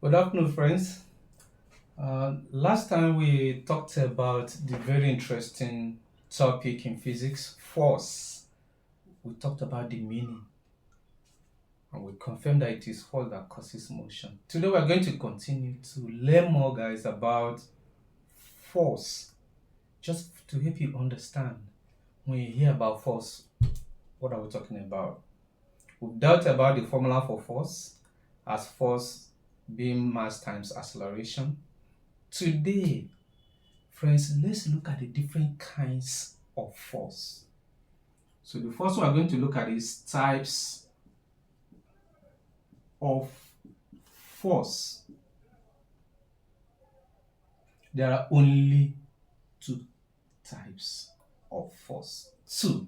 Good afternoon, friends. Last time we talked about the very interesting topic in physics, force. We talked about the meaning and we confirmed that it is force that causes motion. Today we are going to continue to learn more, guys, about force, just to help you understand when you hear about force, what are we talking about? We've dealt about the formula for force as force being mass times acceleration. Today, friends, let's look at the different kinds of force. So the first one we're going to look at is types of force. There are only two types of force. Two.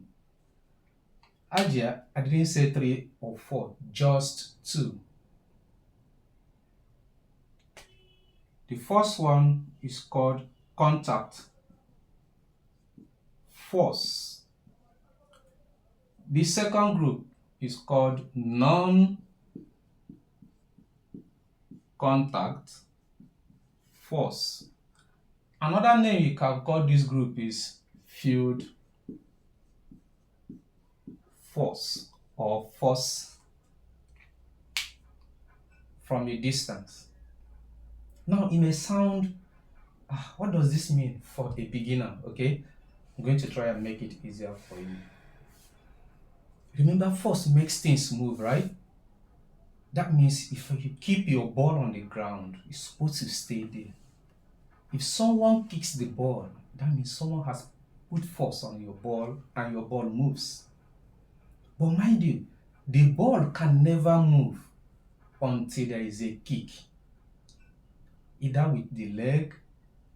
Earlier, I didn't say three or four, just two. The first one is called contact force. The second group is called non-contact force. Another name you can call this group is field force or force from a distance. Now, it may sound, what does this mean for a beginner? Okay, I'm going to try and make it easier for you. Remember, force makes things move, right? That means if you keep your ball on the ground, it's supposed to stay there. If someone kicks the ball, that means someone has put force on your ball and your ball moves. But mind you, the ball can never move until there is a kick, either with the leg,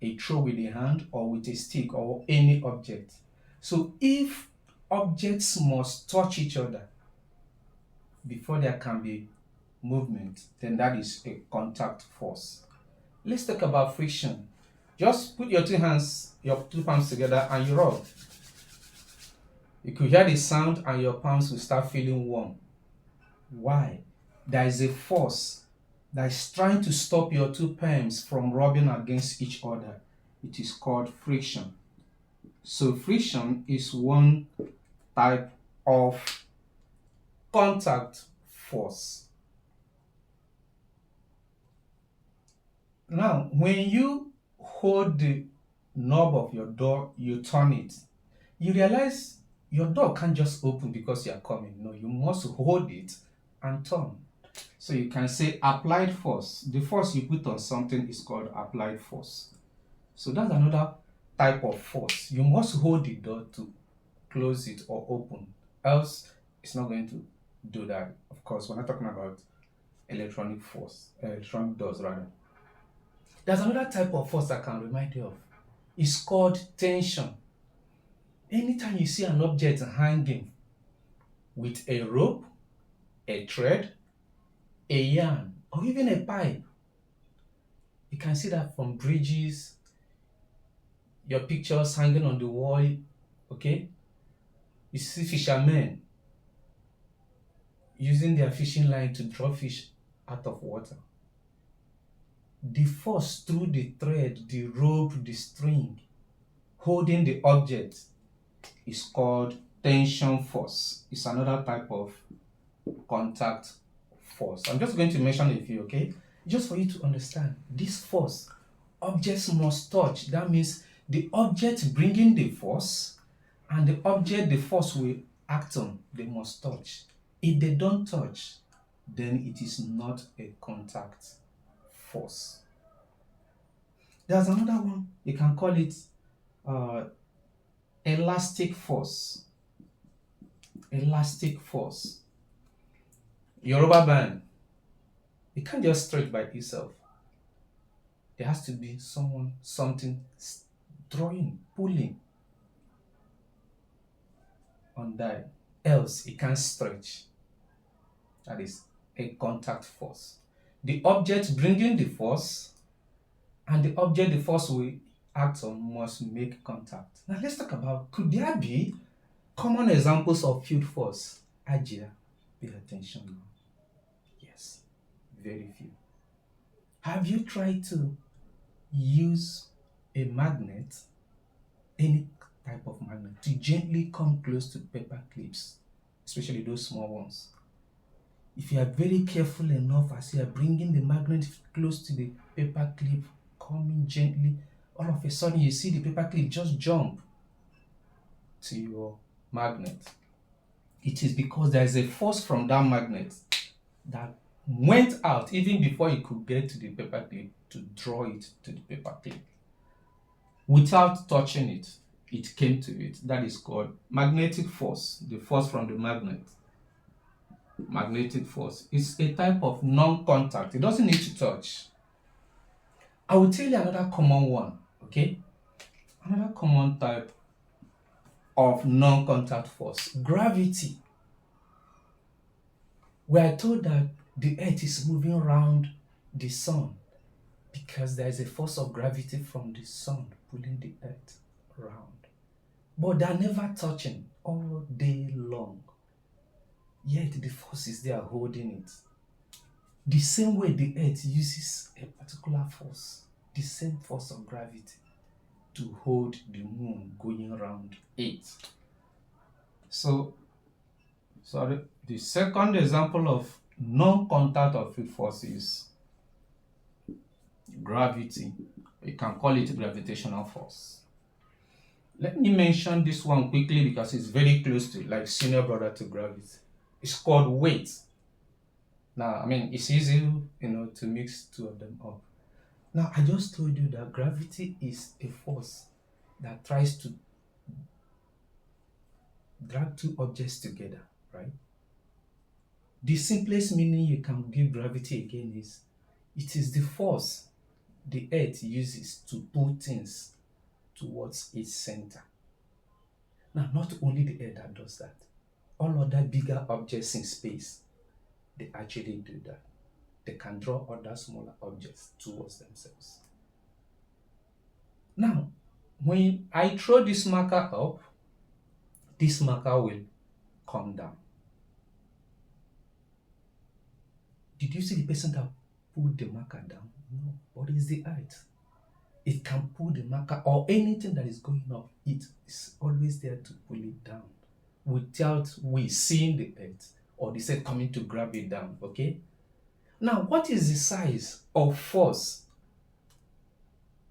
a throw with the hand, or with a stick or any object. So if objects must touch each other before there can be movement, then that is a contact force. Let's talk about friction. Just put your two palms together and you rub. You could hear the sound and your palms will start feeling warm. Why? There is a force that is trying to stop your two palms from rubbing against each other. It is called friction. So friction is one type of contact force. Now, when you hold the knob of your door, you turn it, you realize your door can't just open because you are coming. No, you must hold it and turn. So you can say applied force. The force you put on something is called applied force. So that's another type of force. You must hold the door to close it or open, else it's not going to do that. Of course, we're not talking about electronic force, electronic doors rather. There's another type of force I can remind you of. It's called tension. Anytime you see an object hanging with a rope, a thread, a yarn, or even a pipe, you can see that from bridges, your pictures hanging on the wall, okay? You see fishermen using their fishing line to draw fish out of water. The force through the thread, the rope, the string holding the object is called tension force. It's another type of contact force. I'm just going to mention a few, okay? Just for you to understand, this force, objects must touch. That means the object bringing the force and the object the force will act on, they must touch. If they don't touch, then it is not a contact force. There's another one, you can call it elastic force. Elastic force. Your rubber band, it can't just stretch by itself. There has to be something drawing, pulling on that, else it can't stretch. That is a contact force. The object bringing the force and the object the force will act on must make contact. Now let's talk about, could there be common examples of field force? Ajia, pay attention now. Yes, very few. Have you tried to use a magnet, any type of magnet, to gently come close to paper clips, especially those small ones? If you are very careful enough as you are bringing the magnet close to the paper clip, coming gently, all of a sudden you see the paper clip just jump to your magnet. It is because there is a force from that magnet that went out even before it could get to the paper clip to draw it to the paper clip. Without touching it, it came to it. That is called magnetic force, the force from the magnet. Magnetic force is a type of non-contact. It doesn't need to touch. I will tell you another common one, okay? Another common type of non-contact force, gravity. We are told that the earth is moving around the sun because there is a force of gravity from the sun pulling the earth around. But they are never touching all day long. Yet the force is there holding it. The same way the earth uses a particular force, the same force of gravity, to hold the moon going around it. So, the second example of non-contact of a force is gravity. You can call it gravitational force. Let me mention this one quickly because it's very close to, like, senior brother to gravity. It's called weight. Now, I mean, it's easy, to mix two of them up. Now, I just told you that gravity is a force that tries to drag two objects together, right? The simplest meaning you can give gravity again is, it is the force the earth uses to pull things towards its center. Now, not only the earth that does that, all other bigger objects in space, they actually do that. They can draw other smaller objects towards themselves. Now, when I throw this marker up, this marker will come down. Did you see the person that pulled the marker down? No, but it's the earth. It can pull the marker or anything that is going up. It is always there to pull it down without we seeing the earth or the earth coming to grab it down, okay? Now, what is the size of force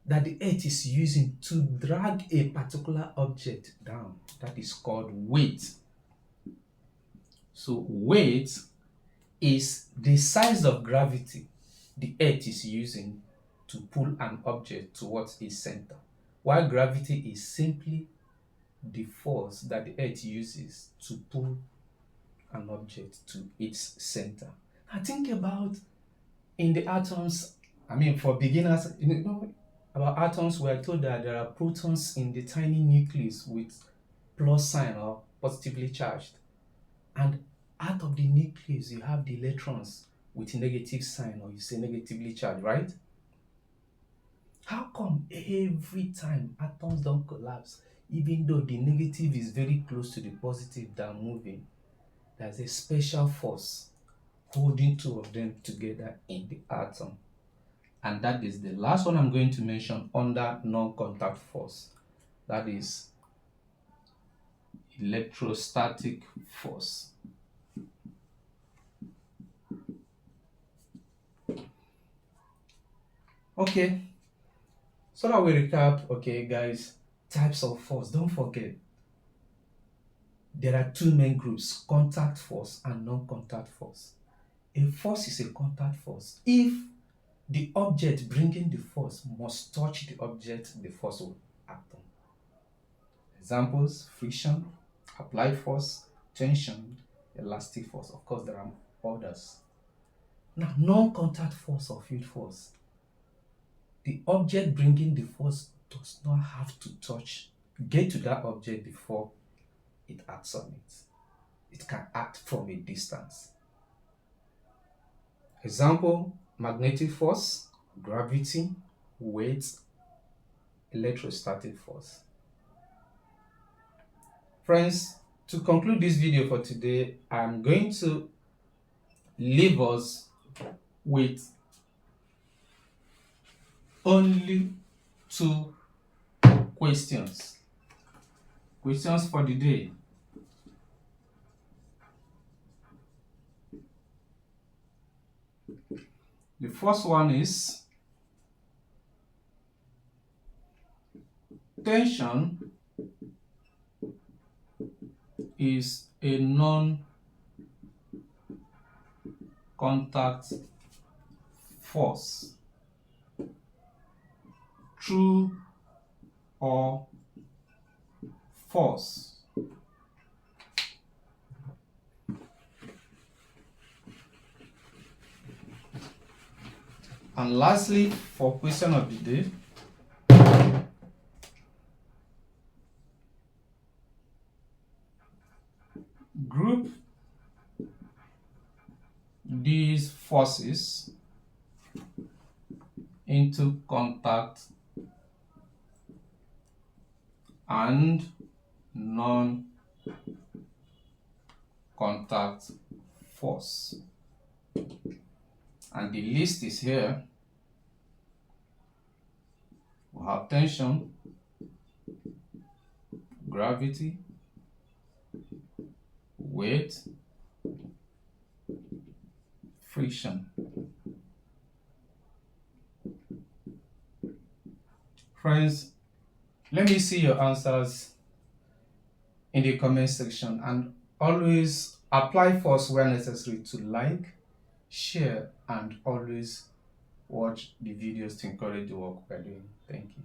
that the earth is using to drag a particular object down? That is called weight. So weight is the size of gravity the earth is using to pull an object towards its center, while gravity is simply the force that the earth uses to pull an object to its center. Now think about in the atoms, for beginners, about atoms, we are told that there are protons in the tiny nucleus with plus sign or positively charged. And out of the nucleus, you have the electrons with negative sign, or you say negatively charged, right? How come every time atoms don't collapse, even though the negative is very close to the positive that are moving, there's a special force holding two of them together in the atom? And that is the last one I'm going to mention under non-contact force. That is electrostatic force. Okay, so that we recap, okay, guys, types of force. Don't forget, there are two main groups, contact force and non-contact force. A force is a contact force if the object bringing the force must touch the object the force will act on. Examples: friction, applied force, tension, elastic force. Of course, there are others. Now, non-contact force or field force. The object bringing the force does not have to get to that object before it acts on it. It can act from a distance. Example: magnetic force, gravity, weight, electrostatic force. Friends, to conclude this video for today, I'm going to leave us with only two questions. Questions for the day. The first one is tension is a non-contact force. True or false? And lastly, for question of the day, group these forces into contact and non-contact force. And the list is here. We have tension, gravity, weight, friction. Friends, let me see your answers in the comment section, and always apply force where necessary to like, share, and always watch the videos to encourage the work we're doing. Thank you.